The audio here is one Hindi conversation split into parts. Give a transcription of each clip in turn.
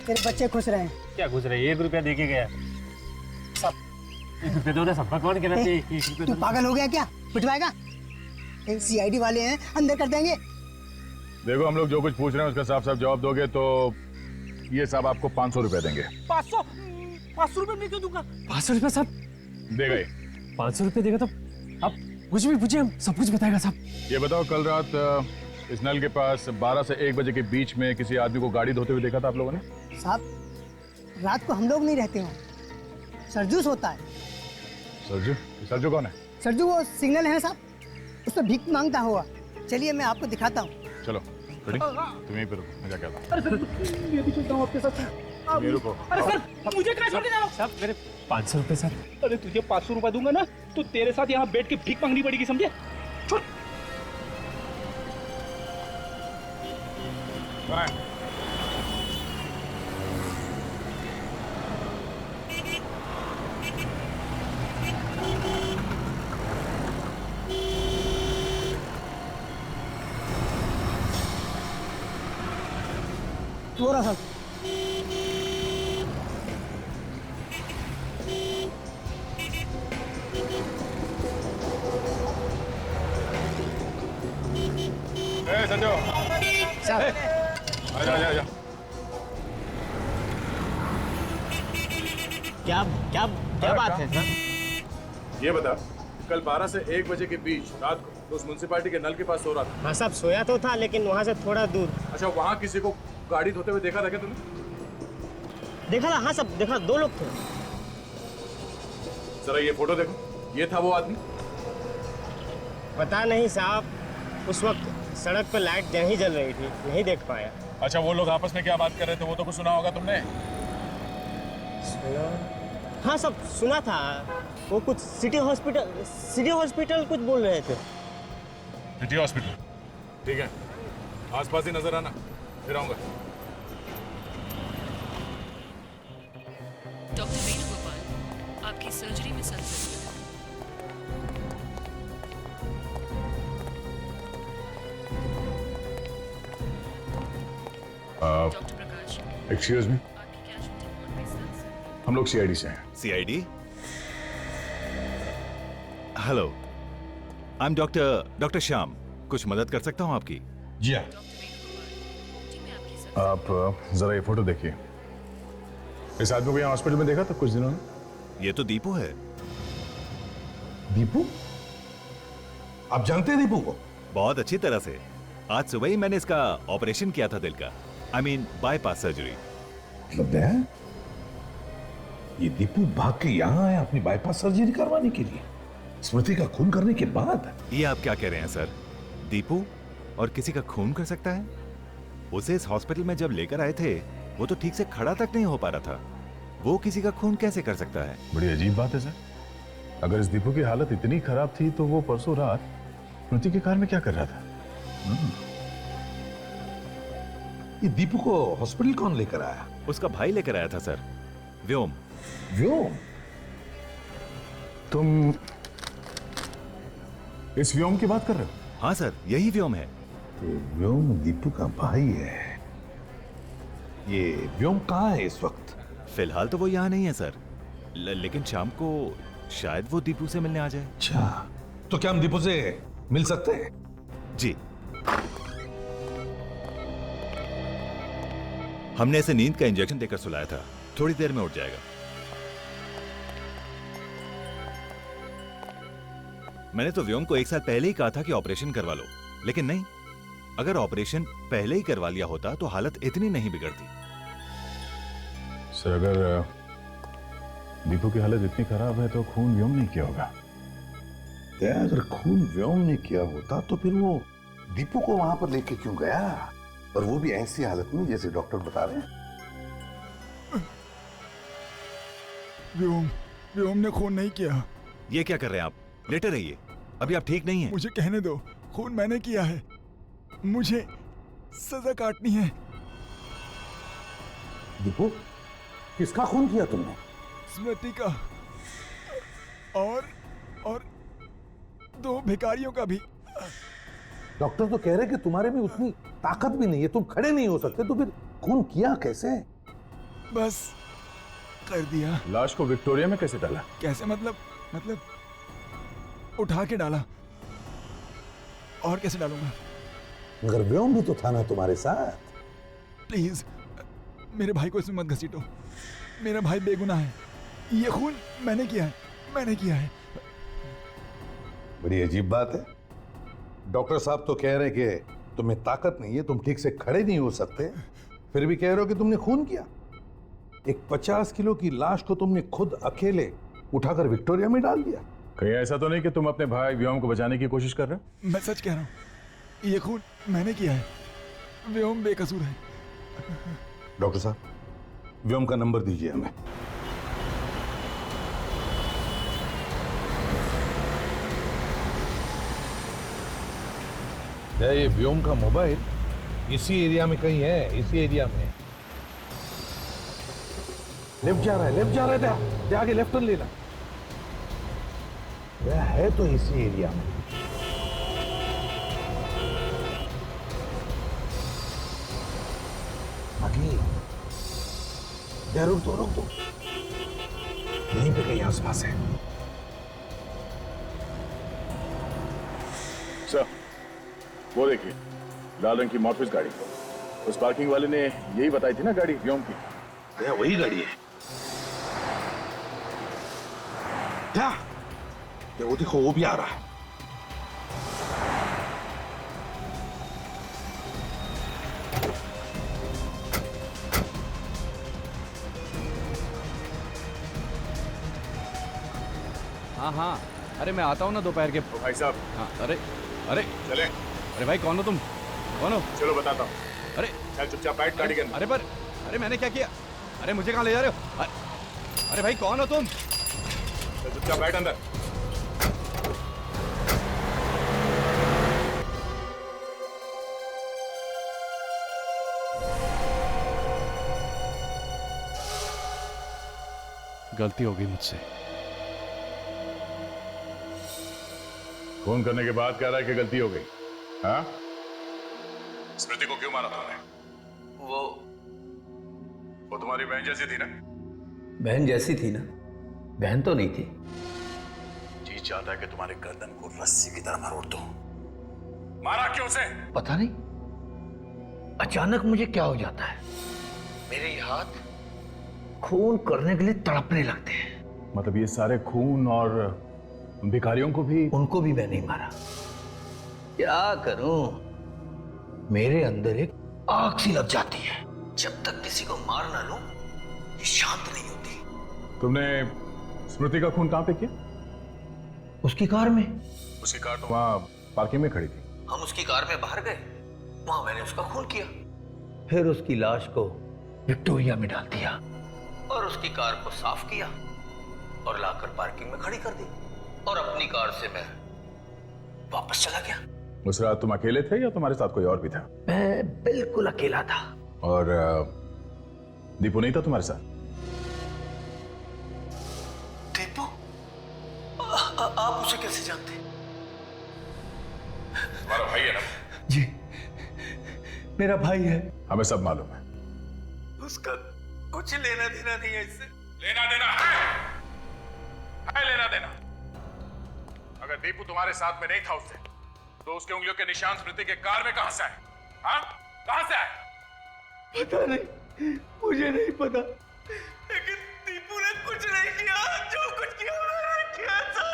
तेरे बच्चे खुश रहे। क्या खुश रहे? 1 रुपया देके गया सब। 1 रुपया दो ना, सबका कौन कहना चाहिए? 1 रुपया तू पागल हो गया क्या? पिटवाएगा? सीआईडी वाले हैं, अंदर कर देंगे। देखो, हम लोग जो कुछ पूछ रहे हैं उसका साफ साफ जवाब दोगे तो ये साहब आपको 500 रुपए देंगे। 500 रुपये मैं क्यों दूंगा? 500 रुपये साहब देगा ही। 500 रुपये देगा तो आप कुछ भी पूछिए, हम सब कुछ बताएगा साहब। ये बताओ, कल रात इस नल के पास 12 से 1 बजे के बीच में किसी आदमी को गाड़ी धोते हुए देखा था आप लोगों ने? साहब, रात को हम लोग नहीं रहते हैं, सरजू सोता है। सरजू? सरजू कौन है? सरजू वो सिग्नल है ना साहब, उस पर भीख मांगता हुआ। चलिए मैं आपको दिखाता हूँ। चलो रेडी, तुम यहीं पे रुको, मैं जाके आता हूँ। अरे सर, मैं भी चलता हूँ आपके साथ। ये रुको। अरे सर, मुझे कहाँ छोड़ के जा रहे हो? साहब मेरे 500 रुपये सर। अरे तुझे 500 रुपए दूंगा ना तो तेरे साथ यहाँ बैठ के भीख मांगनी पड़ेगी, समझे? छोड़। थोड़ा सा संजो, साहब, आजा आजा आजा। क्या क्या क्या बात है सर? ये बता, कल 12 से 1 बजे के बीच रात को तो उस म्युनिसिपैलिटी के नल के पास सो रहा था। हाँ साहब, सोया तो था लेकिन वहाँ से थोड़ा दूर। अच्छा, वहाँ किसी को गाड़ी धोते हुए देखा था क्या तुमने? देखा था? हाँ साहब, देखा, 2 लोग थे। जरा ये फोटो देखो, ये था वो आदमी? पता नहीं साहब, उस वक्त सड़क पर लाइट नहीं जल रही थी, नहीं देख पाया। अच्छा, वो लोग आपस में क्या बात कर रहे थे वो तो कुछ सुना होगा तुमने? सुना? हाँ सब सुना था। वो कुछ सिटी हॉस्पिटल कुछ बोल रहे थे। City hospital? ठीक है, आसपास ही नजर आना, फिर आऊंगा। डॉक्टर वेणुगोपाल, आपकी सर्जरी में सर दर्द है। डॉक्टर प्रकाश, एक्सक्यूज मी, आपकी कैजुअल्टी वार्ड में सर से। हम लोग सीआईडी से हैं। CID? Hello, I am doctor Shyam. कुछ मदद कर सकता हूँ आपकी? जी हाँ। डॉक्टर वेणुगोपाल, जी मैं आपकी सर्जरी। आप जरा ये फोटो देखिए। इस आदमी को यहाँ हॉस्पिटल में देखा था कुछ दिनों में? ये तो दीपू है। दीपू? आप जानते हैं दीपू को? बहुत अच्छी तरह से। आज सुबह ही मैंने इसका ऑपरेशन किया था, दिल का, आई मीन बाईपास सर्जरी। मतलब दया, ये दीपू भाग के यहाँ आया अपनी बाईपास सर्जरी करवाने के लिए, स्मृति का खून करने के बाद? ये आप क्या कह रहे हैं सर? दीपू और किसी का खून कर सकता है? उसे इस हॉस्पिटल में जब लेकर आए थे वो तो ठीक से खड़ा तक नहीं हो पा रहा था, वो किसी का खून कैसे कर सकता है? बड़ी अजीब बात है सर। अगर इस दीपू की हालत इतनी खराब थी तो वो परसों रात स्मृति की कार में क्या कर रहा था? ये दीपू को हॉस्पिटल कौन लेकर आया? उसका भाई लेकर आया था सर, व्योम। व्योम? तुम इस व्योम की बात कर रहे हो? हाँ सर, यही व्योम है। तो व्योम दीपू का भाई है। ये व्योम कहाँ है इस वक्त? फिलहाल तो वो यहाँ नहीं है सर, लेकिन शाम को शायद वो दीपू से मिलने आ जाए। अच्छा, तो क्या हम दीपू से मिल सकते हैं? जी। हमने इसे नींद का इंजेक्शन देकर सुलाया था, थोड़ी देर में उठ जाएगा। मैंने तो व्योम को 1 साल पहले ही कहा था कि ऑपरेशन करवा लो, लेकिन नहीं। अगर ऑपरेशन पहले ही करवा लिया होता तो हालत इतनी नहीं बिगड़ती। सर, अगर दीपू की हालत इतनी खराब है तो खून व्योम ने किया होगा। अगर खून व्योम ने किया होता तो फिर वो दीपू को वहां पर लेके क्यों गया, और वो भी ऐसी हालत में जैसे डॉक्टर बता रहे हैं? व्योम ने खून नहीं किया। ये क्या कर रहे हैं आप? लेटे रहिए, अभी आप ठीक नहीं हैं। मुझे कहने दो, खून मैंने किया है, मुझे सजा काटनी है। दीपू, किसका खून किया तुमने? स्मृति का और 2 भिखारियों का भी। डॉक्टर तो कह रहे कि तुम्हारे में उतनी ताकत भी नहीं है, तुम खड़े नहीं हो सकते, तो फिर खून किया कैसे? बस कर दिया। लाश को विक्टोरिया में कैसे डाला? कैसे मतलब उठा के डाला। और कैसे डालूंगा? मगर व्योम भी तो था ना तुम्हारे साथ। प्लीज मेरे भाई को इसमें मत घसीटो। मेरा भाई बेगुनाह है। ये खून मैंने किया है। बड़ी अजीब बात है। डॉक्टर साहब तो कह रहे कि तुम्हें ताकत नहीं है, तुम ठीक से खड़े नहीं हो सकते, फिर भी कह रहे हो कि तुमने खून किया। एक 50 किलो की लाश को तुमने खुद अकेले उठाकर विक्टोरिया में डाल दिया। कहीं ऐसा तो नहीं कि तुम अपने भाई व्योम को बचाने की कोशिश कर रहे हो? मैं सच कह रहा हूँ, ये खून मैंने किया है। व्योम बेकसूर है। डॉक्टर साहब, व्योम का नंबर दीजिए हमें। ये व्योम का मोबाइल इसी एरिया में कहीं है, इसी एरिया में। लेफ्ट जा रहा है, आगे लेफ्ट टर्न लेना। यह है तो इसी एरिया में। आगे रुक दो यहीं पे कहीं आसपास है। सर, वो देखिए, लाल रंग की मॉर्फिस गाड़ी। उस पार्किंग वाले ने यही बताई थी ना गाड़ी व्योम की। वही गाड़ी है। क्या? वो देखो, वो भी आ रहा है। हाँ, अरे मैं आता हूँ ना दोपहर के। तो भाई साहब। हाँ, अरे चले। अरे भाई, कौन हो तुम? कौन हो? चलो बताता हूँ। अरे चल चुपचाप बैठ गाड़ी के अंदर। अरे मैंने क्या किया? अरे मुझे कहाँ ले जा रहे हो? अरे भाई, कौन हो तुम? चल चुपचाप बैठ अंदर। गलती हो गई मुझसे। फोन करने के बाद कह रहा है कि गलती हो गई। हाँ? स्मृति को क्यों मारा तुमने? वो तुम्हारी बहन जैसी थी ना? बहन जैसी थी ना? बहन तो नहीं थी। जी चाहता है कि तुम्हारे गर्दन को रस्सी की तरह मरोड़ दूं। मारा क्यों उसे? पता नहीं, अचानक मुझे क्या हो जाता है, मेरे ये हाथ खून करने के लिए तड़पने लगते हैं। मतलब ये सारे खून और भिखारियों को भी? उनको भी मैं नहीं मारा। क्या करूं, मेरे अंदर एक आग सी लग जाती है। जब तक किसी को मार ना लूं, ये शांत नहीं होती। तुमने स्मृति का खून कहां पे किया? उसकी कार में। उसकी कार तो वहां पार्किंग में खड़ी थी। हम उसकी कार में बाहर गए, वहां मैंने उसका खून किया। फिर उसकी लाश को विक्टोरिया में डाल दिया और उसकी कार को साफ किया और लाकर पार्किंग में खड़ी कर दी और अपनी कार से मैं वापस चला गया। उस रात तुम अकेले थे या तुम्हारे साथ कोई और भी था? मैं बिल्कुल अकेला था। और दीपू नहीं था तुम्हारे साथ? दीपू? आप उसे कैसे जानते? तुम्हारा भाई है ना? जी, मेरा भाई है। हमें सब मालूम है। उसका कुछ लेना देना नहीं है इससे। लेना देना है लेना देना। अगर दीपू तुम्हारे साथ में नहीं था उससे, तो उसके उंगलियों के निशान स्मृति के कार में कहां से आए? हाँ, कहां से आए? पता नहीं, मुझे नहीं पता, लेकिन दीपू ने कुछ नहीं किया। जो कुछ किया मैंने किया था,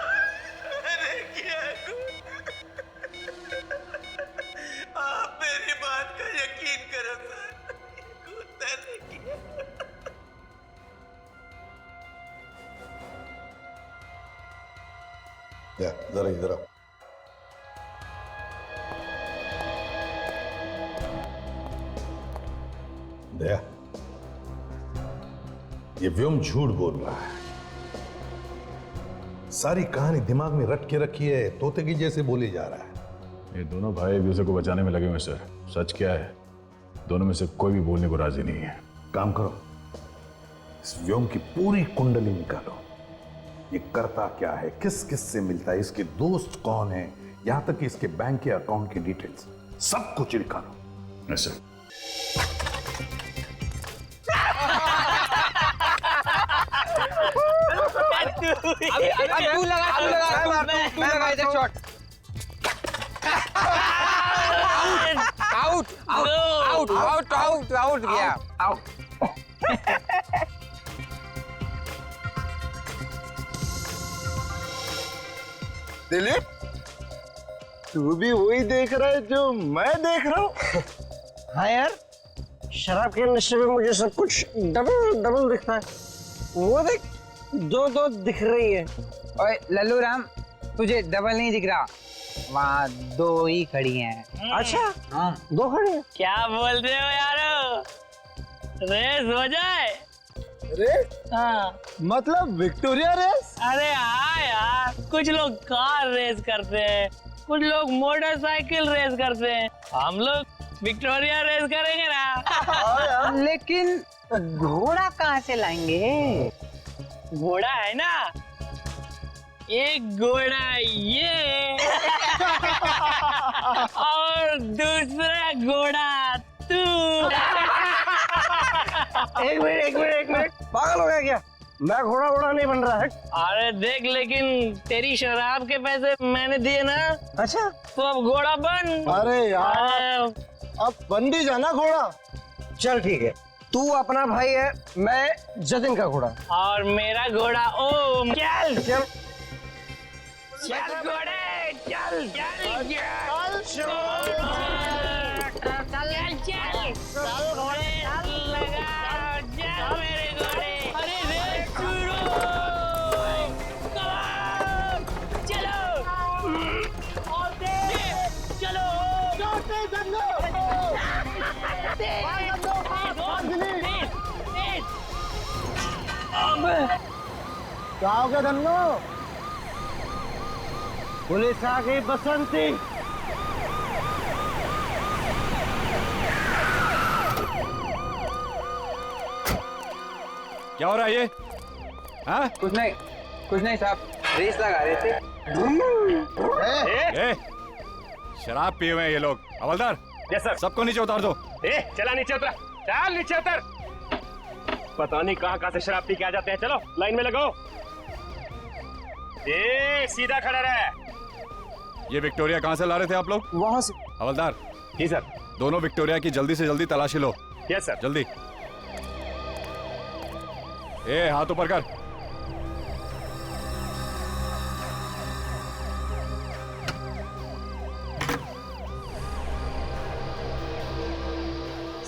मैंने किया। आप मेरी बात का यकीन करो सर, मैंने किया। जरा इधर आओ। दया, ये व्योम झूठ बोल रहा है। सारी कहानी दिमाग में रट के रखी है, तोते की जैसे बोले जा रहा है। ये दोनों भाई एक दूसरे को बचाने में लगे हुए सर। सच क्या है, दोनों में से कोई भी बोलने को राजी नहीं है। काम करो, इस व्योम की पूरी कुंडली निकालो। ये करता क्या है, किस किस से मिलता है, इसके दोस्त कौन है, यहां तक कि इसके बैंक के अकाउंट की डिटेल्स सब कुछ निकालो। सर तू लगा इधर shot. Out out out out out गया आउट। दिलीप, तू भी वही देख रहा है जो मैं देख रहा हूँ? हाँ यार, शराब के नशे में मुझे सब कुछ डबल डबल दिखता है। वो देख, दो दो दिख रही है। ओए लल्लू राम, तुझे डबल नहीं दिख रहा, वहाँ दो ही खड़ी हैं। अच्छा, हाँ दो खड़ी हैं। क्या बोल रहे हो यारो, रेस हो जाए? रेस? हाँ। मतलब विक्टोरिया रेस? अरे हाँ यार, कुछ लोग कार रेस करते हैं, कुछ लोग मोटरसाइकिल रेस करते हैं, हम लोग विक्टोरिया रेस करेंगे ना। लेकिन घोड़ा कहाँ से लाएंगे? घोड़ा है ना, एक घोड़ा ये और दूसरा घोड़ा तू। एक मिनट, पागल हो गया क्या? मैं घोड़ा वोड़ा नहीं बन रहा है। अरे देख, लेकिन तेरी शराब के पैसे मैंने दिए ना। अच्छा, तो अब घोड़ा बन। अरे यार, अब बन भी जाना घोड़ा। चल ठीक है, तू अपना भाई है, मैं जतिन का घोड़ा। और मेरा घोड़ा ओम। चल चल चल घोड़े, चल चल चल चल घोड़े लगा, चल मेरे घोड़े। अरे रेस शुरू, चलो और तेज चलो, क्या हो गया धन्नो? पुलिस आ गई बसंती। क्या हो रहा है ये? हाँ? कुछ नहीं साहब, रेस लगा रहे थे। ए, शराब पिए हुए हैं ये लोग। हवलदार, यस सर। सबको नीचे उतार दो। चला नीचे उतरा, चल नीचे उतर। पता नहीं कहाँ से शराब पी के आ जाते हैं। चलो लाइन में लगो। सीधा खड़ा रहे। ये विक्टोरिया कहाँ से ला रहे थे आप लोग? वहाँ से। हवलदार। जी सर। दोनों विक्टोरिया की जल्दी से जल्दी तलाशी लो। Yes sir. जल्दी। हाथ ऊपर कर।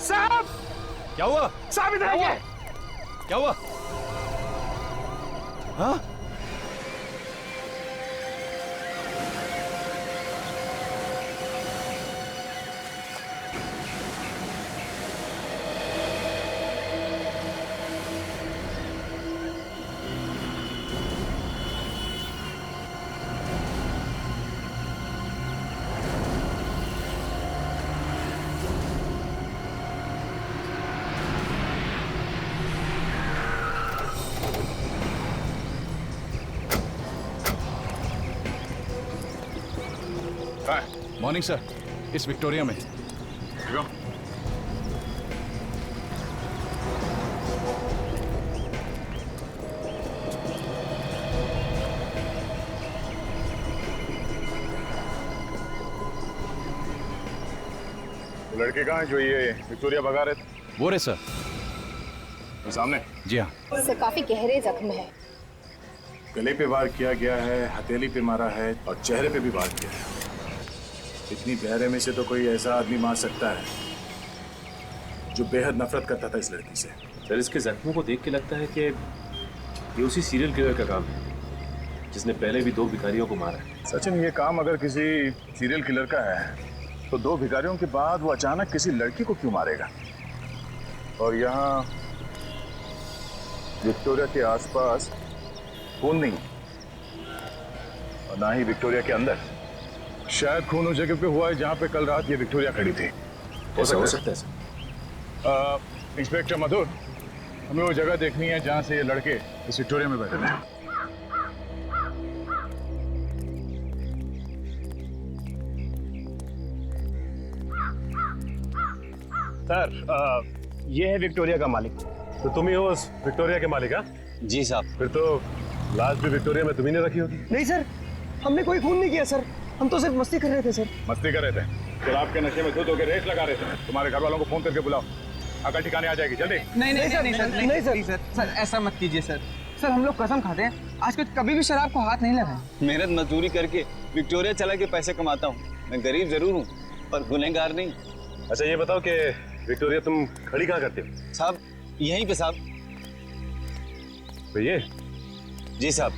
साहब, क्या हुआ? साहब इधर आइए। क्या हुआ? हाँ? मॉर्निंग सर, इस विक्टोरिया में। लड़के कहाँ हैं जो ये विक्टोरिया भगा रहे थे? वो रे सर, वो सामने। जी हाँ। उससे काफी गहरे जख्म है। गले पे वार किया गया है, हथेली पे मारा है और चेहरे पे भी वार किया है। इतनी गहरे में से तो कोई ऐसा आदमी मार सकता है जो बेहद नफरत करता था इस लड़की से। सर, इसके जख्मों को देख के लगता है कि ये उसी सीरियल किलर का काम है जिसने पहले भी 2 भिखारियों को मारा है। सचिन, ये काम अगर किसी सीरियल किलर का है तो 2 भिखारियों के बाद वो अचानक किसी लड़की को क्यों मारेगा? और यहाँ विक्टोरिया के आसपास खून नहीं और ना ही विक्टोरिया के अंदर। शायद खून उस जगह पे हुआ है जहाँ पे कल रात ये विक्टोरिया खड़ी थी। ऐसा हो सकता है सर। इंस्पेक्टर मधुर, हमें वो जगह देखनी है जहाँ से ये लड़के इस विक्टोरिया में बैठे हैं। सर, ये है विक्टोरिया का मालिक। तो तुम ही हो उस विक्टोरिया के मालिक? हाँ जी साहब। फिर तो लाश भी विक्टोरिया में तुम्ही ने रखी होगी। नहीं सर, हमने कोई खून नहीं किया सर, हम तो सिर्फ मस्ती कर रहे थे सर। मस्ती कर रहे थे? शराब के नशे में धुत होकर रेस लगा रहे थे। तुम्हारे घर वालों को फोन करके बुलाओ, अकल ठिकाने आ जाएगी, जल्दी। नहीं सर, ऐसा मत कीजिए सर। सर हम लोग कसम खाते हैं आज कुछ कभी भी शराब को हाथ नहीं लगाए। मेहनत मजदूरी करके विक्टोरिया चला के पैसे कमाता हूँ। मैं गरीब जरूर हूँ पर गुनहगार नहीं। अच्छा ये बताओ कि विक्टोरिया तुम खड़ी कहाँ करते हो? साहब यहीं पे साहब। तो ये? जी साहब।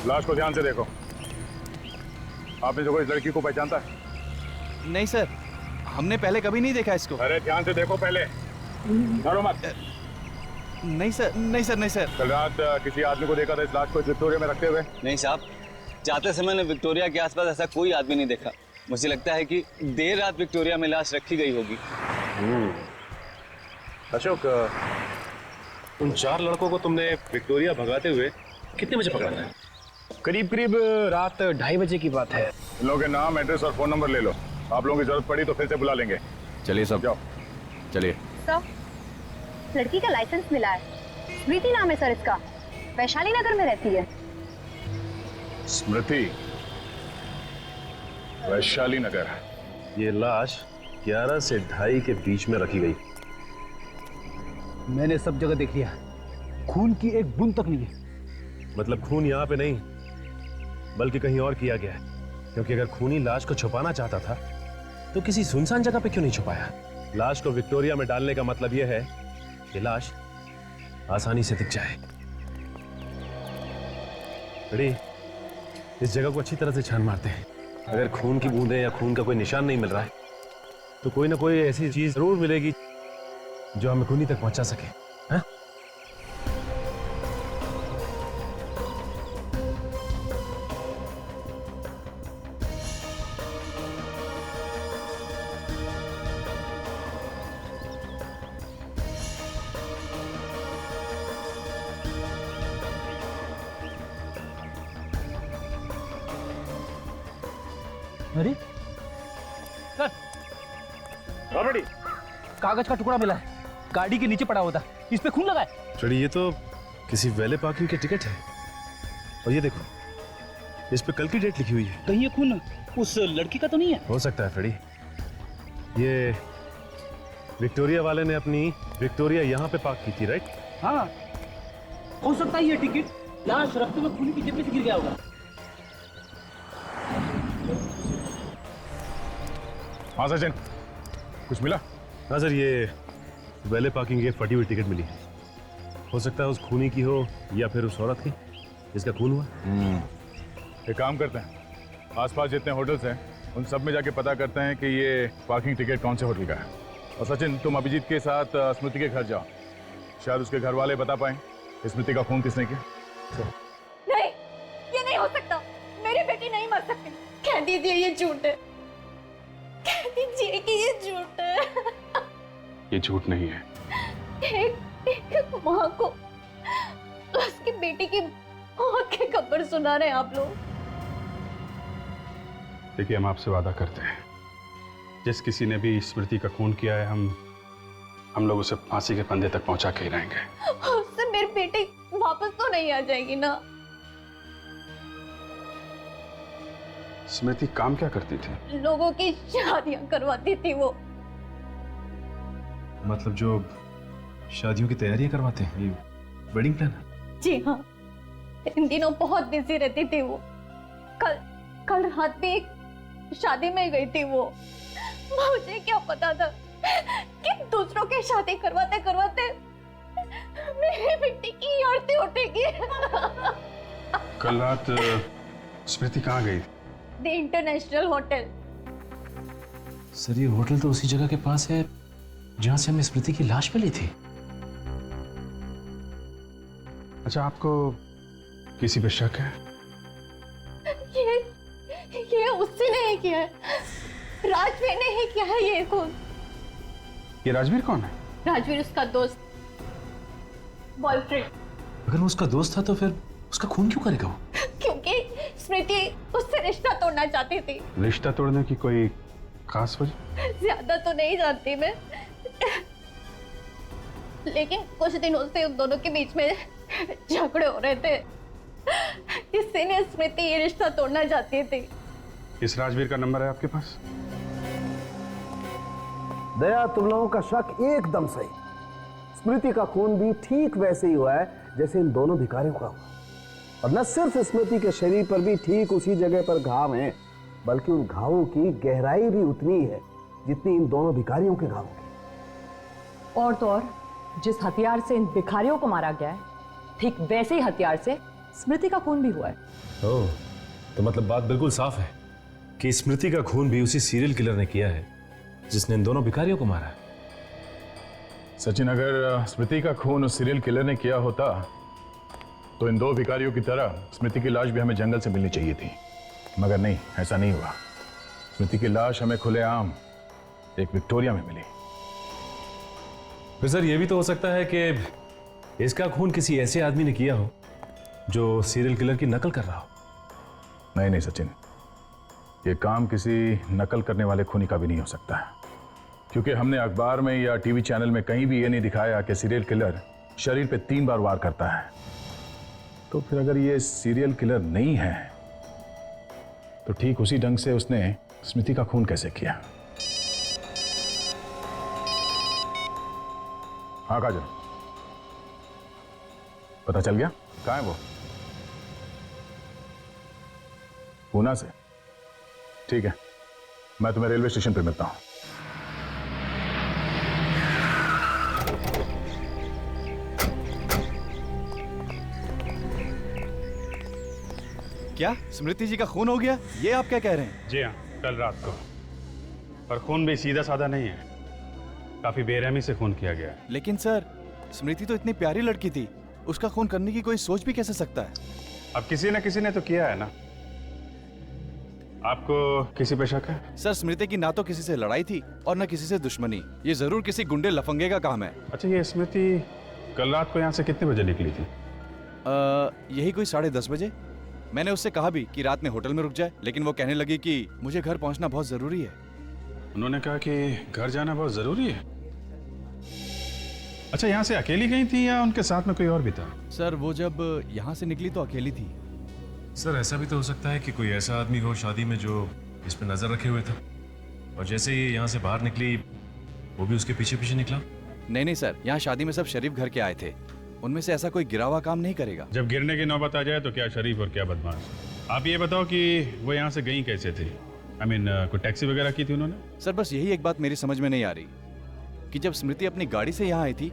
लाश को ध्यान से देखो। आपने जो कोई इस लड़की को पहचानता है? नहीं सर, हमने पहले कभी नहीं देखा इसको। अरे ध्यान से देखो पहले, डरो मत। नहीं सर। कल रात किसी आदमी को देखा था इस लाश को विक्टोरिया में रखते हुए? नहीं साहब, जाते समय ने विक्टोरिया के आसपास ऐसा कोई आदमी नहीं देखा। मुझे लगता है कि देर रात विक्टोरिया में लाश रखी गई होगी। अशोक, उन 4 लड़कों को तुमने विक्टोरिया भगाते हुए कितने बजे पकड़ा था? करीब रात 2:30 बजे की बात है। इन लोगों के नाम, एड्रेस और फोन नंबर ले लो। आप लोगों की जरूरत पड़ी तो फिर से बुला लेंगे। चलिए सब जाओ। चलिए। सर, लड़की का लाइसेंस मिला है, स्मृति नाम है सर इसका, वैशाली नगर में रहती है। स्मृति, वैशाली नगर। ये लाश 11 से 2:30 के बीच में रखी गई। मैंने सब जगह देख लिया, खून की एक बूंद तक नहीं है। मतलब खून यहाँ पे नहीं बल्कि कहीं और किया गया है, क्योंकि अगर खूनी लाश को छुपाना चाहता था तो किसी सुनसान जगह पे क्यों नहीं छुपाया? लाश को विक्टोरिया में डालने का मतलब यह है कि लाश आसानी से दिख जाए। अरे इस जगह को अच्छी तरह से छान मारते हैं। अगर खून की बूंदें या खून का कोई निशान नहीं मिल रहा है तो कोई ना कोई ऐसी चीज जरूर मिलेगी जो हमें खूनी तक पहुंचा सके। हाँ? अरे सर, ऑलरेडी कागज का टुकड़ा मिला है, गाड़ी के नीचे पड़ा हुआ था, इस पे खून लगा है। चलिए, ये तो किसी वैले पार्किंग के टिकट है। और ये देखो, इस पे कल की डेट लिखी हुई है। कहीं ये खून उस लड़की का तो नहीं है? हो सकता है फ्रेडी, ये विक्टोरिया वाले ने अपनी विक्टोरिया यहाँ पे पार्क की थी, राइट? हाँ, हो सकता है ये टिकट लाश रखते हुए खून की जेब में से गिर गया होगा। हाँ सचिन, कुछ मिला? हाँ सर, ये वैले पार्किंग की एक फटी हुई टिकट मिली। हो सकता है उस खूनी की हो या फिर उस औरत की जिसका खून हुआ। एक काम करते हैं, आसपास जितने होटल्स हैं उन सब में जाके पता करते हैं कि ये पार्किंग टिकट कौन से होटल का है। और सचिन, तुम अभिजीत के साथ स्मृति के घर जाओ, शायद उसके घर वाले बता पाए स्मृति का खून किसने किया। नहीं, ये नहीं हो सकता, मेरी बेटी नहीं मर सकती। कह दीजिए ये झूठ है, कह दीजिए कि ये झूठ है। ये झूठ नहीं है। एक माँ को उसकी बेटी की मौत की खबर सुना रहे हैं आप लोग। देखिए, हम आपसे वादा करते हैं, जिस किसी ने भी स्मृति का खून किया है, हम लोग उसे फांसी के फंदे तक पहुंचा के ही रहेंगे। उससे मेरी बेटी वापस तो नहीं आ जाएगी ना? स्मृति काम क्या करती थी? लोगों की शादियां करवाती थी वो। मतलब जो शादियों की तैयारियां करवाते हैं, ये वेडिंग प्लानर? जी हाँ, इन दिनों बहुत बिजी रहती थी वो। कल रात भी एक शादी में गई थी वो। मुझे क्या पता था कि दूसरों की शादी करवाते करवाते मेरी बेटी की आरती उठेगी। कल रात स्मृति कहाँ गई? The international hotel. सर, ये होटल तो उसी जगह के पास है जहां से हमने स्मृति की लाश मिली थी। अच्छा, आपको किसी पे शक है? ये उससे नहीं किया है, राजवीर ने ही किया है ये खून। ये राजवीर कौन है? राजवीर उसका दोस्त, बॉयफ्रेंड। अगर वो उसका दोस्त था तो फिर उसका खून क्यों करेगा वो? क्योंकि स्मृति उससे रिश्ता तोड़ना चाहती थी। रिश्ता तोड़ने की कोई खास वजह? ज्यादा तो नहीं जानती मैं, लेकिन कुछ दिनों से उन दोनों के बीच में झगड़े हो रहे थे। इसीलिए स्मृति ये रिश्ता तोड़ना चाहती थी। इस राजवीर का नंबर है आपके पास? दया, तुम लोगों का शक एकदम सही। स्मृति का खून भी ठीक वैसे ही हुआ है जैसे इन दोनों भिखारियों का हुआ। और न सिर्फ स्मृति के शरीर पर भी ठीक उसी जगह पर घाव हैं, बल्कि उन घावों की गहराई भी उतनी है जितनी इन दोनों भिखारियों के घावों की। और तो और, जिस हथियार से इन भिखारियों को मारा गया है, ठीक वैसे ही हथियार से स्मृति का खून भी हुआ है। ओह, तो मतलब बात बिल्कुल साफ है कि स्मृति का खून भी उसी सीरियल किलर ने किया है जिसने इन दोनों भिखारियों को मारा है। सचिन, अगर स्मृति का खून उस सीरियल किलर ने किया होता तो इन दो भिखारियों की तरह स्मृति की लाश भी हमें जंगल से मिलनी चाहिए थी, मगर नहीं, ऐसा नहीं हुआ। स्मृति की लाश हमें खुलेआम एक विक्टोरिया में मिली। फिर सर, ये भी तो हो सकता है कि इसका खून किसी ऐसे आदमी ने किया हो जो सीरियल किलर की नकल कर रहा हो। नहीं नहीं सचिन, ये काम किसी नकल करने वाले खूनी का भी नहीं हो सकता है, क्योंकि हमने अखबार में या टीवी चैनल में कहीं भी ये नहीं दिखाया कि सीरियल किलर शरीर पे 3 बार वार करता है। तो फिर अगर ये सीरियल किलर नहीं है तो ठीक उसी ढंग से उसने स्मृति का खून कैसे किया? हाँ काजल, पता चल गया कहाँ है वो? पूना से? ठीक है, मैं तुम्हें रेलवे स्टेशन पे मिलता हूं। क्या स्मृति जी का खून हो गया? ये आप क्या कह रहे हैं? जी हाँ, कल रात को। पर खून भी सीधा साधा नहीं है, काफी बेरहमी से खून किया गया है। लेकिन सर, स्मृति तो इतनी प्यारी लड़की थी, उसका खून करने की कोई सोच भी कैसे सकता है? अब किसी न किसी ने तो किया है ना। आपको किसी पे शक है? सर, स्मृति की ना तो किसी से लड़ाई थी और ना किसी से दुश्मनी। ये जरूर किसी गुंडे लफंगे का काम है। अच्छा, ये स्मृति कल रात को यहाँ से कितने बजे निकली थी? यही कोई 10:30 बजे। मैंने उससे कहा भी कि रात में होटल में रुक जाए, लेकिन वो कहने लगी कि मुझे घर पहुंचना बहुत जरूरी है। उन्होंने कहा कि घर जाना बहुत जरूरी है? अच्छा, यहाँ से अकेली गई थी या उनके साथ में कोई और भी था? सर, वो जब यहाँ से निकली तो अकेली थी। सर, ऐसा भी तो हो सकता है कि कोई ऐसा आदमी हो शादी में जो इस पे नजर रखे हुए था, और जैसे ही यहाँ से बाहर निकली वो भी उसके पीछे पीछे निकला। नहीं सर, यहाँ शादी में सब शरीफ घर के आए थे, उनमें से ऐसा कोई गिरा हुआ काम नहीं करेगा। जब गिरने की नौबत आ जाए तो क्या शरीफ और क्या बदमाश। आप ये बताओ कि वो यहाँ से गई कैसे थी? कोई टैक्सी वगैरह की थी उन्होंने? सर, बस यही एक बात मेरी समझ में नहीं आ रही कि जब स्मृति अपनी गाड़ी से यहाँ आई थी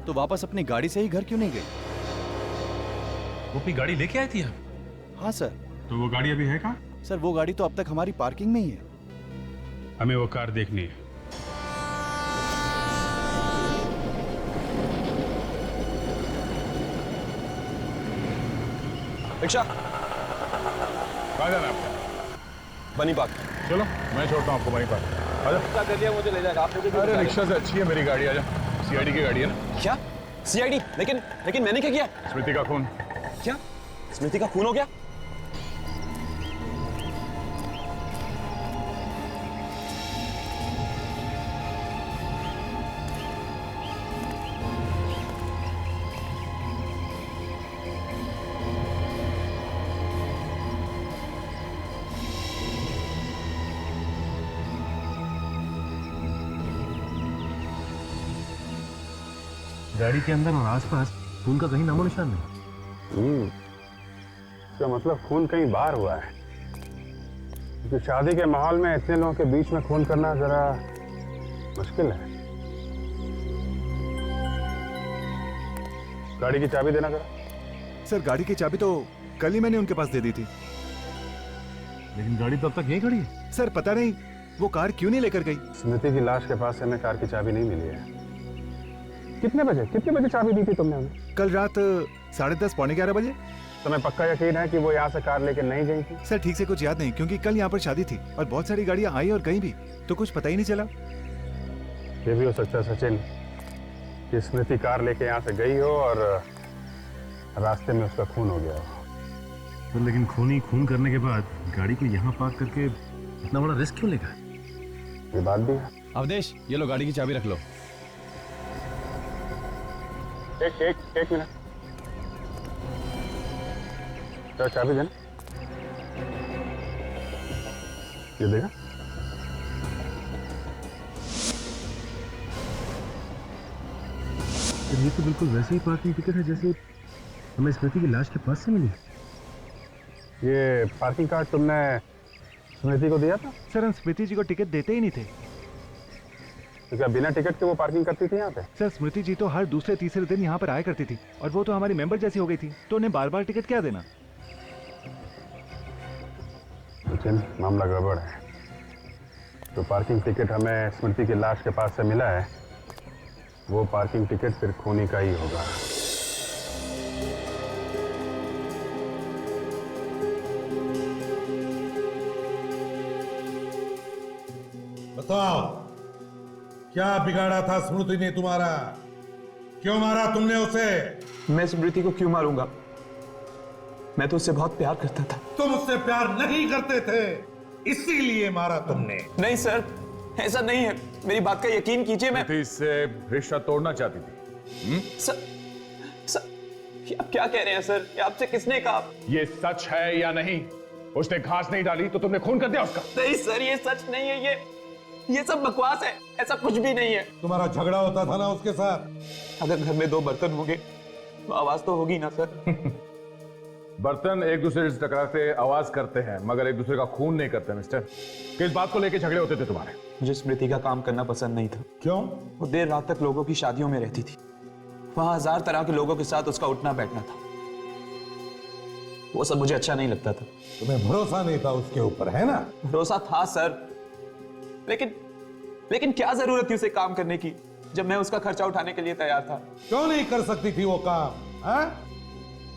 तो वापस अपनी गाड़ी से ही घर क्यों नहीं गई? वो अपनी गाड़ी लेके आई थी यहाँ? हाँ सर। तो वो गाड़ी अभी है कहाँ? सर, वो गाड़ी तो अब तक हमारी पार्किंग में ही है। हमें वो कार देखनी है। रिक्शा कहाँ जाना है आपको? बनी पार्क। चलो, मैं छोड़ता हूँ आपको वहीं पर। रिक्शा कर दिया, मुझे ले जाएगा। आप मुझे अरे रिक्शा से अच्छी है मेरी गाड़ी, आजा। सीआईडी की गाड़ी है ना? क्या सीआईडी? लेकिन मैंने क्या किया? स्मृति का खून। क्या स्मृति का खून हो गया? गाड़ी के अंदर और आसपास खून का कहीं नामो निशान नहीं। इसका मतलब खून कहीं बाहर हुआ है, क्योंकि शादी के माहौल में इतने लोगों के बीच में खून करना जरा मुश्किल है। गाड़ी की चाबी देना जरा। सर, गाड़ी की चाबी तो कल ही मैंने उनके पास दे दी थी। लेकिन गाड़ी तो अब तक यहीं खड़ी है। सर, पता नहीं वो कार क्यों नहीं लेकर गई। स्मृति की लाश के पास से हमें कार की चाबी नहीं मिली है। कितने बजे चाबी दी थी तुमने हमें? कल रात 10:30 पौने 11 बजे। तुम्हें पक्का यकीन है कि वो यहाँ से कार लेके नहीं गई थी? सर, ठीक से कुछ याद नहीं, क्योंकि कल यहाँ पर शादी थी और बहुत सारी गाड़ियाँ आई और गई भी, तो कुछ पता ही नहीं चला। ये भी हो सकता है सचिन कि स्मृति कार लेके यहाँ से गई हो और रास्ते में उसका खून हो गया हो। तो लेकिन खूनी खून करने के बाद गाड़ी को यहाँ पार्क करके इतना बड़ा रिस्क क्यों लेगा? ये बात भी है। अवधेश, ये लो गाड़ी की चाबी रख लो। एक मिनट, तो चाबी देना। ये देखा, ये तो बिल्कुल वैसे ही पार्किंग टिकट है जैसे हमें स्मृति की लाश के पास से मिली। ये पार्किंग कार्ड तुमने स्मृति को दिया था? सर हम स्मृति जी को टिकट देते ही नहीं थे। तो क्या बिना टिकट के वो पार्किंग करती थी यहाँ पे? सर स्मृति जी तो हर दूसरे तीसरे दिन यहाँ पर आया करती थी और वो तो हमारी मेंबर जैसी हो गई थी, तो उन्हें बार बार टिकट क्या देना। लेकिन मामला गड़बड़ है। जो पार्किंग टिकट हमें स्मृति की लाश के पास से मिला है, वो पार्किंग टिकट फिर खूनी का ही होगा। बताओ, क्या बिगाड़ा था स्मृति ने तुम्हारा? क्यों मारा तुमने उसे? मैं स्मृति को क्यों मारूंगा? मैं तो उससे बहुत प्यार करता था। तुम उससे प्यार नहीं करते थे, इसीलिए मारा तुमने। नहीं सर, ऐसा नहीं है, मेरी बात का यकीन कीजिए। मैं इससे रिश्ता तोड़ना चाहती थी। सर, ये आप क्या कह रहे हैं सर? ये आपसे किसने कहा? ये सच है या नहीं? उसने घास नहीं डाली तो तुमने खून कर दिया उसका? नहीं सर, ये सच नहीं है। ये सब बकवास है, ऐसा कुछ भी नहीं है। तुम्हारा झगड़ा होता था ना उसके साथ? अगर घर में दो बर्तन होंगे तो आवाज तो होगी ना सर। बर्तन एक दूसरे से टकराते आवाज करते हैं, मगर एक दूसरे का खून नहीं करते मिस्टर। किस बात को लेके झगड़े होते थे तुम्हारे? मुझे स्मृति का काम करना पसंद नहीं था। क्यों? वो देर रात तक लोगों की शादियों में रहती थी। वहां 1000 तरह के लोगों के साथ उसका उठना बैठना था। वो सब मुझे अच्छा नहीं लगता था। तुम्हें भरोसा नहीं था उसके ऊपर, है ना? भरोसा था सर, लेकिन क्या जरूरत थी उसे काम करने की जब मैं उसका खर्चा उठाने के लिए तैयार था? क्यों नहीं कर सकती थी वो काम? है?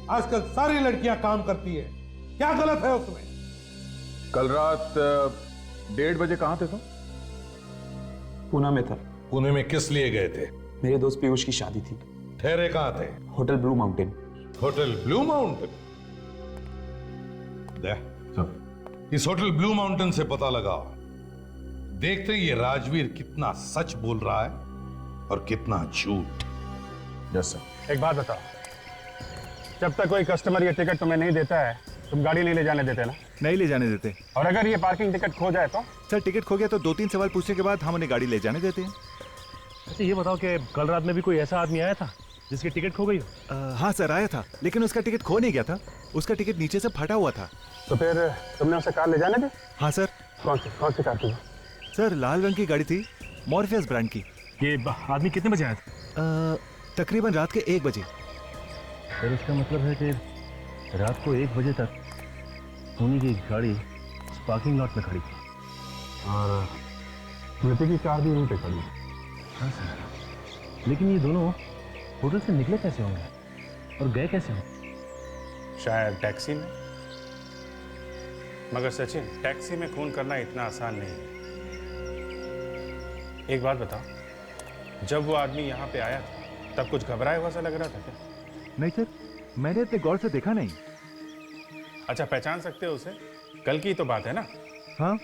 आजकल सारी लड़कियां काम करती है, क्या गलत है उसमें? कल रात 1:30 बजे कहां थे तुम? पूना में था। पुणे में किस लिए गए थे? मेरे दोस्त पीयूष की शादी थी। ठहरे कहां थे? Hotel blue mountain. Hotel blue mountain? इस होटल ब्लू माउंटेन से पता लगाओ, देखते ये राजवीर कितना सच बोल रहा है और कितना झूठ। Yes sir. एक बात बताओ, जब तक कोई कस्टमर ये टिकट तुम्हें नहीं देता है, तुम गाड़ी नहीं ले जाने देते ना? नहीं ले जाने देते। और अगर ये पार्किंग टिकट खो जाए तो? सर टिकट खो गया तो 2-3 सवाल पूछने के बाद हम उन्हें गाड़ी ले जाने देते हैं। अच्छा ये बताओ कि कल रात में भी कोई ऐसा आदमी आया था जिसकी टिकट खो गई हो? हाँ सर आया था, लेकिन उसका टिकट खो नहीं गया था, उसका टिकट नीचे से फटा हुआ था। तो फिर तुमने उसे कार ले जाने दी? हाँ सर। कौन सी कार थी? सर लाल रंग की गाड़ी थी, मॉर्फियस ब्रांड की। ये आदमी कितने बजे आया था? तकरीबन रात के 1 बजे। सर इसका मतलब है कि रात को 1 बजे तक सोनी की गाड़ी पार्किंग लॉट में खड़ी थी और स्मृति की कार भी वहीं पे खड़ी। हाँ सर, लेकिन ये दोनों होटल से निकले कैसे होंगे और गए कैसे होंगे? शायद टैक्सी में। मगर सचिन, टैक्सी में खून करना इतना आसान नहीं है। एक बात बताओ, जब वो आदमी यहाँ पे आया था तब कुछ घबराया हुआ सा लग रहा था क्या? नहीं सर, मैंने इतने गौर से देखा नहीं। अच्छा, पहचान सकते हो उसे? कल की तो बात है ना? हाँ,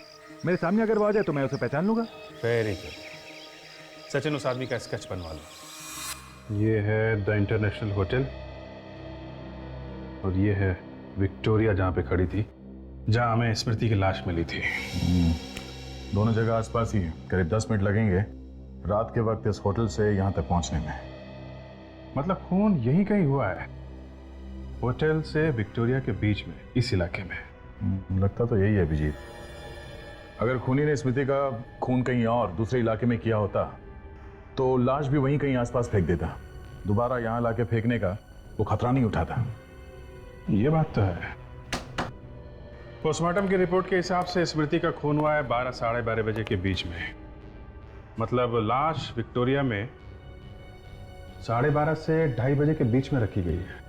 मेरे सामने अगर वो आ जाए तो मैं उसे पहचान लूंगा। Very good. सचिन, उस आदमी का स्केच बनवा लो। ये है द इंटरनेशनल होटल और ये है विक्टोरिया जहाँ पे खड़ी थी, जहाँ हमें स्मृति की लाश मिली थी। दोनों जगह आसपास ही है, करीब 10 मिनट लगेंगे रात के वक्त इस होटल से यहाँ तक पहुँचने में। मतलब खून यहीं कहीं हुआ है, होटल से विक्टोरिया के बीच में, इस इलाके में। लगता तो यही है अभिजीत। अगर खूनी ने स्मृति का खून कहीं और दूसरे इलाके में किया होता तो लाश भी वहीं कहीं आसपास फेंक देता। दोबारा यहाँ लाके फेंकने का वो खतरा नहीं उठाता। ये बात तो है। पोस्टमार्टम की रिपोर्ट के हिसाब से स्मृति का खून हुआ है 12 साढ़े 12 बजे के बीच में। मतलब लाश विक्टोरिया में 12:30 से 2:30 बजे के बीच में रखी गई है।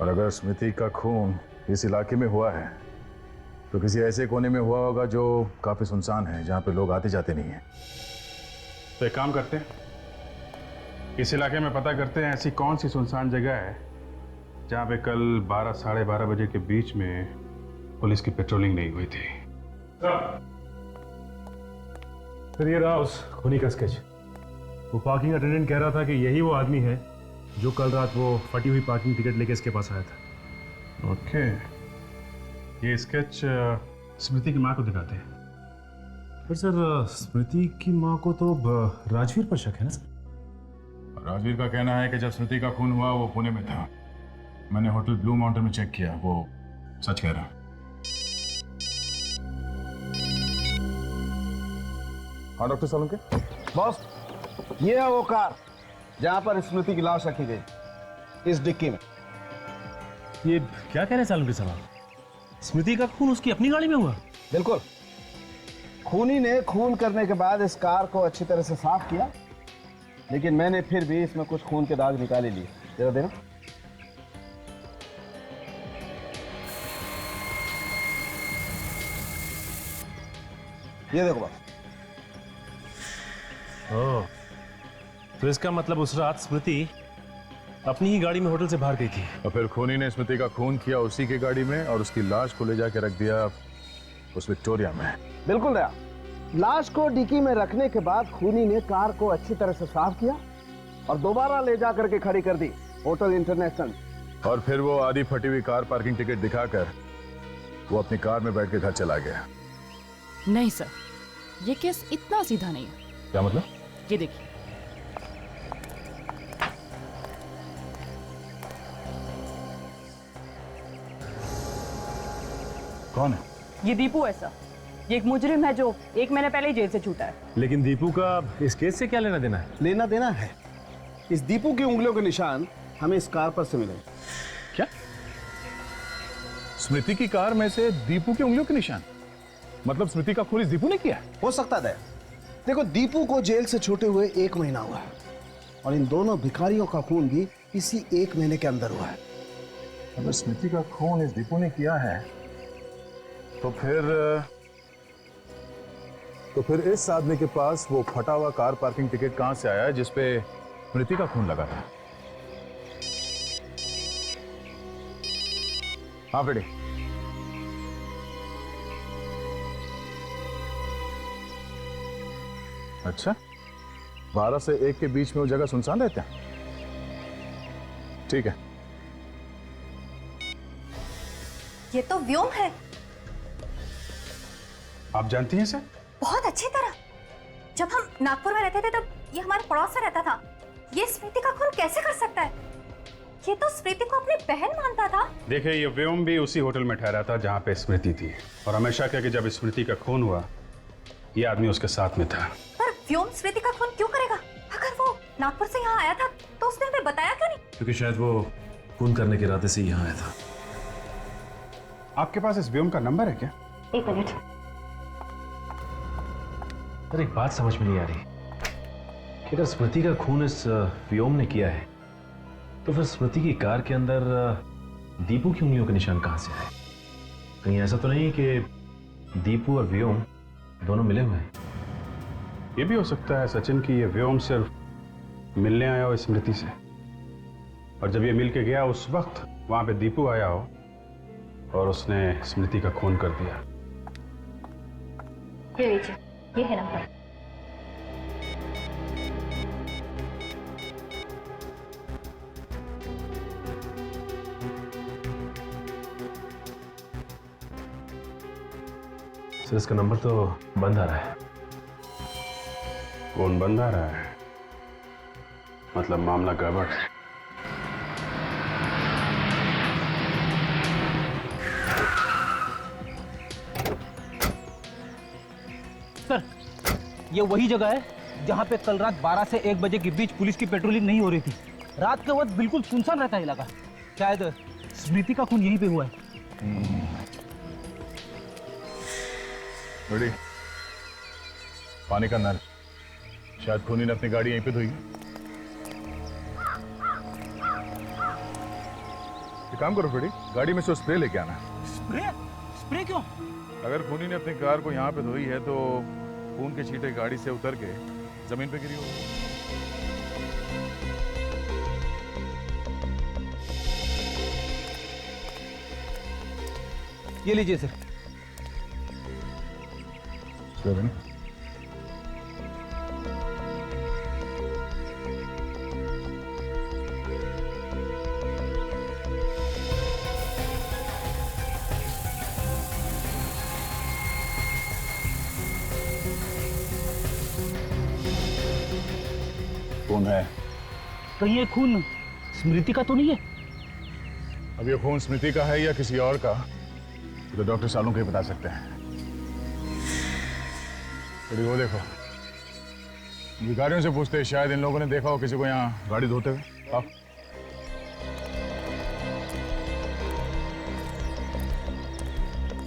और अगर स्मृति का खून इस इलाके में हुआ है तो किसी ऐसे कोने में हुआ होगा जो काफी सुनसान है, जहाँ पे लोग आते जाते नहीं हैं। तो एक काम करते हैं, इस इलाके में पता करते हैं ऐसी कौन सी सुनसान जगह है जहाँ पे कल 12 साढ़े 12 बजे के बीच में पुलिस की पेट्रोलिंग नहीं हुई थी। फिर ये रहा उस खूनी का स्केच। वो पार्किंग अटेंडेंट कह रहा था कि यही वो आदमी है जो कल रात वो फटी हुई पार्किंग टिकट लेके इसके पास आया था। ओके, ये स्केच स्मृति की माँ को दिखाते हैं। पर सर, स्मृति की माँ को तो राजवीर पर शक है ना सर? राजवीर का कहना है कि जब स्मृति का खून हुआ वो पुणे में था। मैंने होटल ब्लू माउंटेन में चेक किया, वो सच कह रहा। हाँ डॉक्टर सोलंकी। बॉस, ये है वो कार जहां पर स्मृति की लाश रखी गई, इस डिक्की में। ये क्या कह रहे हैं सालुंके साहब? स्मृति का खून उसकी अपनी गाड़ी में हुआ? बिल्कुल। खूनी ने खून करने के बाद इस कार को अच्छी तरह से साफ किया, लेकिन मैंने फिर भी इसमें कुछ खून के दाग निकाले लिए। जरा देना। ये देखो बस। ओह, तो इसका मतलब उस रात स्मृति अपनी ही गाड़ी में होटल से बाहर गई थी। और फिर खूनी ने स्मृति का खून किया उसी की गाड़ी में और उसकी लाश को ले जाके रख दिया उस विक्टोरिया में। बिल्कुल दया। लाश को डिक्की में रखने के बाद खूनी ने कार को अच्छी तरह से साफ किया और दोबारा ले जाकर के खड़ी कर दी होटल इंटरनेशनल। और फिर वो आधी फटी हुई कार पार्किंग टिकट दिखाकर वो अपनी कार में बैठ के घर चला गया। नहीं सर, ये केस इतना सीधा नहीं है। क्या मतलब? ये देखिए, कौन है? ये दीपू है सर। ये एक मुजरिम है जो 1 महीने पहले ही जेल से छूटा है। लेकिन दीपू का इस केस से क्या लेना देना है? लेना देना है। इस दीपू की उंगलियों के निशान हमें इस कार पर से मिले। क्या? स्मृति की कार में से दीपू की उंगलियों के निशान? मतलब स्मृति का खून इस दीपू ने किया? हो सकता है। देखो, दीपू को जेल से छूटे हुए 1 महीना हुआ है और इन दोनों भिखारियों का खून भी इसी 1 महीने के अंदर हुआ है। अगर स्मृति का खून इस दीपू ने किया है तो फिर इस आदमी के पास वो फटा हुआ कार पार्किंग टिकट कहां से आया है जिसपे स्मृति का खून लगा था? हाँ फ्रेडी। अच्छा, 12 से 1 के बीच में वो जगह सुनसान रहता है? ठीक है। ये तो व्योम है। आप जानती हैं सर? बहुत अच्छी तरह। जब हम नागपुर में रहते थे तब ये हमारे पड़ोस में रहता था। ये स्मृति का खून कैसे कर सकता है? ये तो स्मृति को अपनी बहन मानता था। देखिए, ये व्योम भी उसी होटल में ठहरा था जहाँ पे स्मृति थी और हमेशा कहा कि जब स्मृति का खून हुआ ये आदमी उसके साथ में था। पर व्योम स्मृति का खून क्यों करेगा? अगर वो नागपुर से यहाँ आया था तो उसने हमें बताया क्यों नहीं? क्योंकि शायद वो खून करने के इरादे से यहाँ आया था। आपके पास इस व्योम का नंबर है क्या? 1 मिनट। पर एक बात समझ में नहीं आ रही कि अगर स्मृति का खून इस व्योम ने किया है तो फिर स्मृति की कार के अंदर दीपू की उंगलियों के निशान कहां से आए? कहीं ऐसा तो नहीं कि दीपू और व्योम दोनों मिले हुए हैं? ये भी हो सकता है सचिन कि ये व्योम सिर्फ मिलने आया हो स्मृति से और जब ये मिल के गया उस वक्त वहां पे दीपू आया हो और उसने स्मृति का खून कर दिया। ये लीजिए, ये है नंबर। सर, इसका नंबर तो बंद आ रहा है। कौन बंद आ रहा है? मतलब मामला गड़बड़ है। सर, ये वही जगह है जहाँ पे कल रात 12 से 1 बजे के बीच पुलिस की पेट्रोलिंग नहीं हो रही थी। रात के वक्त बिल्कुल सुनसान रहता है इलाका। शायद स्मृति का खून यहीं पे हुआ है। बड़ी पानी का नल, शायद खूनी ने अपनी गाड़ी यहीं पे धोई। एक काम करो बड़ी, गाड़ी में से स्प्रे लेके आना। स्प्रे? स्प्रे क्यों? अगर खूनी ने अपनी कार को यहाँ पे धोई है तो खून के छींटे गाड़ी से उतर के जमीन पे गिरी होगी। ये लीजिए सर। मालूम है। कहीं ये खून स्मृति का तो नहीं है? अब ये खून स्मृति का है या किसी और का तो डॉक्टर सालों के ही बता सकते हैं। तो वो देखो, भिखारियों से पूछते हैं, शायद इन लोगों ने देखा हो किसी को यहाँ गाड़ी धोते हुए। आप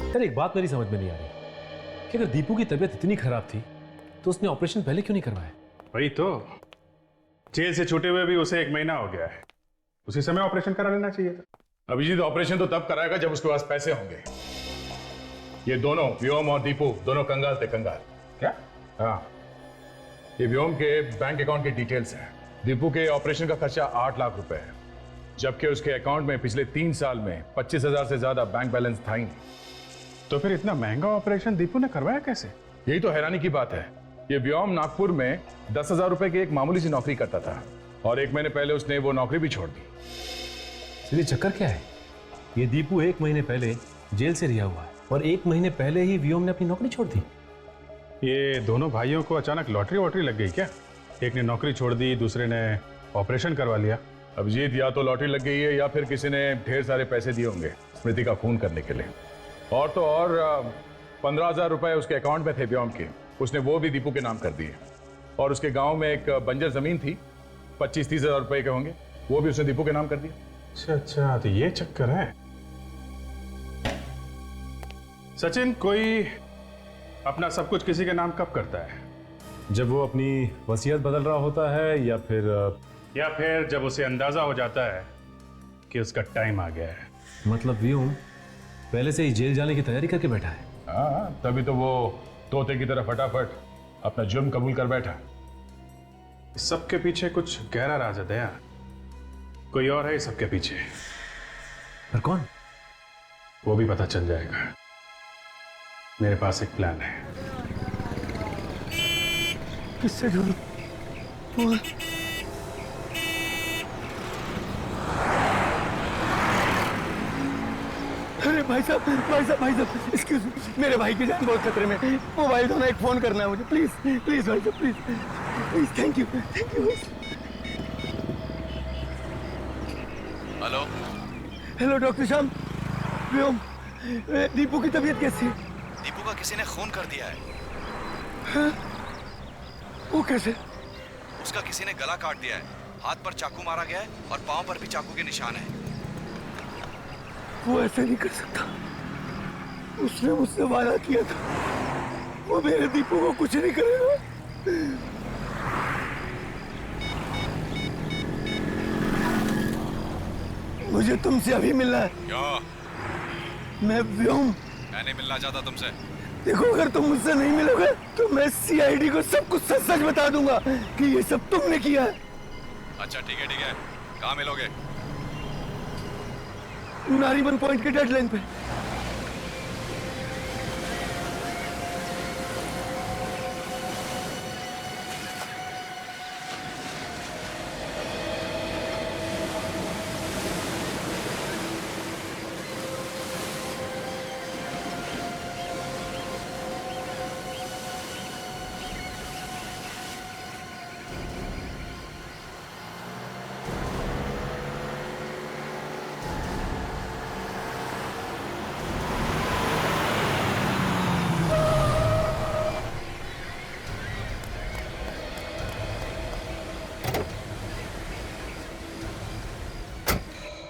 यार एक बात मेरी समझ में नहीं आ रही कि अगर दीपू की तबीयत इतनी खराब थी तो उसने ऑपरेशन पहले क्यों नहीं करवाया? वही तो, जेल से छूटे हुए भी उसे 1 महीना हो गया है, उसी समय ऑपरेशन करा लेना चाहिए था। अभिजीत ऑपरेशन तो तब कराएगा जब उसके पास पैसे होंगे। ये दोनों, व्योम और दीपू, दोनों कंगाल थे। कंगाल क्या? हाँ, ये व्योम के बैंक अकाउंट की डिटेल्स हैं। दीपू के ऑपरेशन का खर्चा 8 लाख रुपए है, जबकि उसके अकाउंट में पिछले 3 साल में 25,000 से ज्यादा बैंक बैलेंस था ही नहीं। तो फिर इतना महंगा ऑपरेशन दीपू ने करवाया कैसे? यही तो हैरानी की बात है। ये व्योम नागपुर में 10,000 रुपए की एक मामूली सी नौकरी करता था और 1 महीने पहले उसने वो नौकरी भी छोड़ दी। इसलिए चक्कर क्या है? ये दीपू 1 महीने पहले जेल से रिहा हुआ है और 1 महीने पहले ही व्योम ने अपनी नौकरी छोड़ दी। ये दोनों भाइयों को अचानक लॉटरी वॉटरी लग गई क्या? एक ने नौकरी छोड़ दी, दूसरे ने ऑपरेशन करवा लिया। अभिजीत, या तो लॉटरी लग गई है या फिर किसी ने ढेर सारे पैसे दिए होंगे स्मृति का खून करने के लिए। और तो और 15,000 रुपए उसके अकाउंट में थे व्योम के, उसने वो भी दीपू के नाम कर दिए। और उसके गांव में एक बंजर जमीन थी, 25-30 हजार रुपए के होंगे, वो भी उसने दीपू के नाम कर दिया। अच्छा, तो ये चक्कर है। सचिन, कोई अपना सब कुछ किसी के नाम कब करता है? जब वो अपनी वसीयत बदल रहा होता है या फिर जब उसे अंदाजा हो जाता है कि उसका टाइम आ गया है। मतलब व्योम पहले से ही जेल जाने की तैयारी करके बैठा है। हाँ, तभी तो वो तोते की तरह फटाफट अपना जुर्म कबूल कर बैठा। इस सबके पीछे कुछ गहरा राज है दया, कोई और है इस सबके पीछे। पर कौन? वो भी पता चल जाएगा। मेरे पास एक प्लान है। किससे ढूंढूं? अरे भाई साहब, एक्सक्यूज मी, मेरे भाई की जान बहुत खतरे में। मोबाइल धोना, एक फोन करना है मुझे, प्लीज प्लीज भाई साहब, please. Thank you. Hello hello doctor साहब, व्योम, दीपू की तबीयत कैसी है? दीपू का किसी ने खून कर दिया है। हाँ? वो कैसे? उसका किसी ने गला काट दिया है, हाथ पर चाकू मारा गया है और पांव पर भी चाकू के निशान है। वो ऐसा नहीं कर सकता, उसने मुझसे वादा किया था, वो मेरे दीपू को कुछ नहीं करेगा। मुझे तुमसे अभी मिलना है। क्यों? मैं व्योम। मैं नहीं मिलना चाहता तुमसे। देखो, अगर तुम मुझसे नहीं मिलोगे तो मैं सीआईडी को सब कुछ सच सच बता दूंगा कि ये सब तुमने किया है। अच्छा ठीक है, कहाँ मिलोगे? नारीबन पॉइंट के डेडलाइन पे।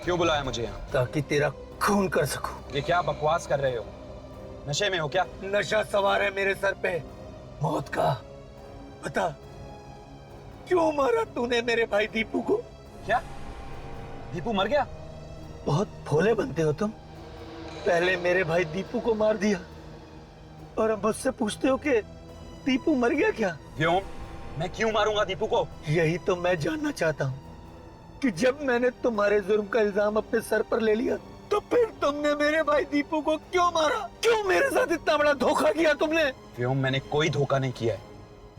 क्यों बुलाया मुझे यहाँ? ताकि तेरा खून कर सकूं। ये क्या बकवास कर रहे हो? नशे में हो क्या? नशा सवार है मेरे सर पे, मौत का। बता, क्यों मारा तूने मेरे भाई दीपू को? क्या दीपू मर गया? बहुत भोले बनते हो तुम। पहले मेरे भाई दीपू को मार दिया और अब मुझसे पूछते हो कि दीपू मर गया क्या? क्यों? मैं क्यों मारूंगा दीपू को? यही तो मैं जानना चाहता हूँ कि जब मैंने तुम्हारे जुर्म का इल्जाम अपने सर पर ले लिया तो फिर तुमने मेरे भाई दीपू को क्यों मारा? क्यों मेरे साथ इतना बड़ा धोखा किया तुमने? क्यों? मैंने कोई धोखा नहीं किया है।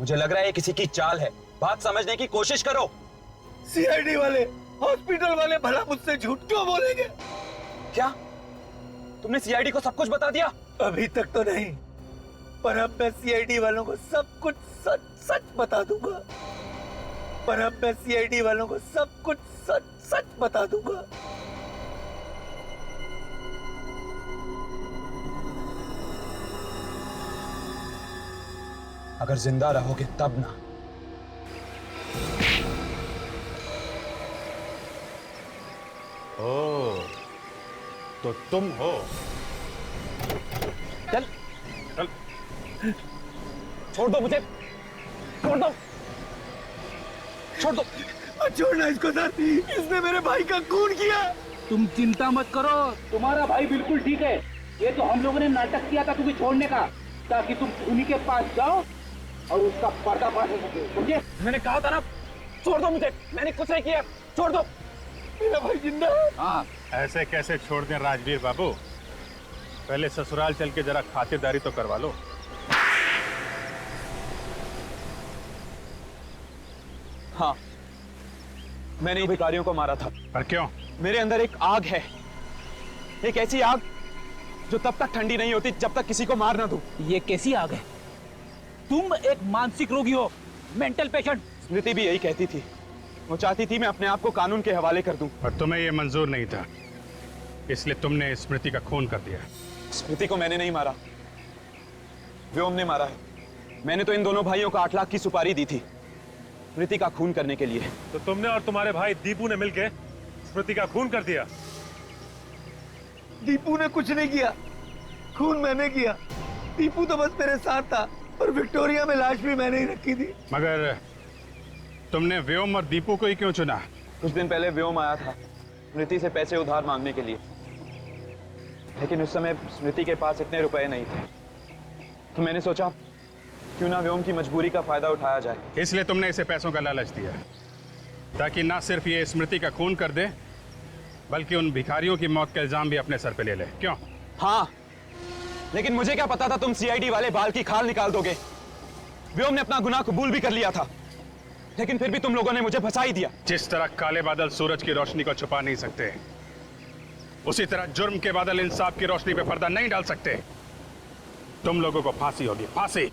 मुझे लग रहा है ये किसी की चाल है। बात समझने की कोशिश करो। सीआईडी वाले, हॉस्पिटल वाले भला मुझसे झूठ क्यों बोलेंगे? क्या तुमने सीआईडी को सब कुछ बता दिया? अभी तक तो नहीं, पर अब मैं सीआईडी वालों को सब कुछ सच सच बता दूंगा। पर अब मैं सीआईडी वालों को सब कुछ सच सच बता दूंगा। अगर जिंदा रहोगे तब ना। ओ, तो तुम हो। चल चल, छोड़ दो मुझे, छोड़ दो, छोड़ दो। छोड़ना इसको सर, इसने मेरे भाई का खून किया। तुम चिंता मत करो, तुम्हारा भाई बिल्कुल ठीक है। ये तो हम लोगों ने नाटक किया था तुम्हें छोड़ने का, ताकि तुम खूनी के पास जाओ और उसका पर्दाफाश हो सके, समझे? मैंने कहा था ना, छोड़ दो मुझे, मैंने कुछ नहीं किया, छोड़ दो। मेरा भाई जिंदा है। हाँ, ऐसे कैसे छोड़ दें राजवीर बाबू? पहले ससुराल चल के जरा खातिरदारी तो करवा लो। हाँ, मैंने इन भिखारियों को मारा था। पर क्यों? मेरे अंदर एक आग है, एक ऐसी आग जो तब तक ठंडी नहीं होती जब तक किसी को मार ना दूं। ये कैसी आग है? तुम एक मानसिक रोगी हो, मेंटल पेशेंट। स्मृति भी यही कहती थी, वो चाहती थी मैं अपने आप को कानून के हवाले कर दूं। और तुम्हें ये मंजूर नहीं था, इसलिए तुमने स्मृति का खून कर दिया। स्मृति को मैंने नहीं मारा, व्योम ने मारा है। मैंने तो इन दोनों भाइयों को 8 लाख की सुपारी दी थी स्मृति का खून करने के लिए। तो तुमने और तुम्हारे भाई दीपू ने मिलकर स्मृति का खून कर दिया? दीपू ने कुछ नहीं किया, खून मैंने किया। दीपू तो बस मेरे साथ था और विक्टोरिया में लाश भी मैंने ही रखी थी। मगर तुमने व्योम और दीपू को ही क्यों चुना? कुछ दिन पहले व्योम आया था स्मृति से पैसे उधार मांगने के लिए, लेकिन उस समय स्मृति के पास इतने रुपए नहीं थे, तो मैंने सोचा क्यों ना व्योम की मजबूरी का फायदा उठाया जाए। इसलिए तुमने इसे पैसों का लालच दिया, ताकि ना सिर्फ ये स्मृति का खून कर दे, बल्कि उन भिखारियों की मौत का इल्जाम भी अपने सर पे ले ले। क्यों? हाँ, लेकिन मुझे क्या पता था तुम सीआईडी वाले बाल की खाल निकाल दोगे। व्योम ने अपना गुनाह कबूल भी कर लिया था, लेकिन फिर भी तुम लोगों ने मुझे फंसा ही दिया। जिस तरह काले बादल सूरज की रोशनी को छुपा नहीं सकते, उसी तरह जुर्म के बादल इंसाफ की रोशनी पे पर्दा नहीं डाल सकते। तुम लोगों को फांसी होगी, फांसी।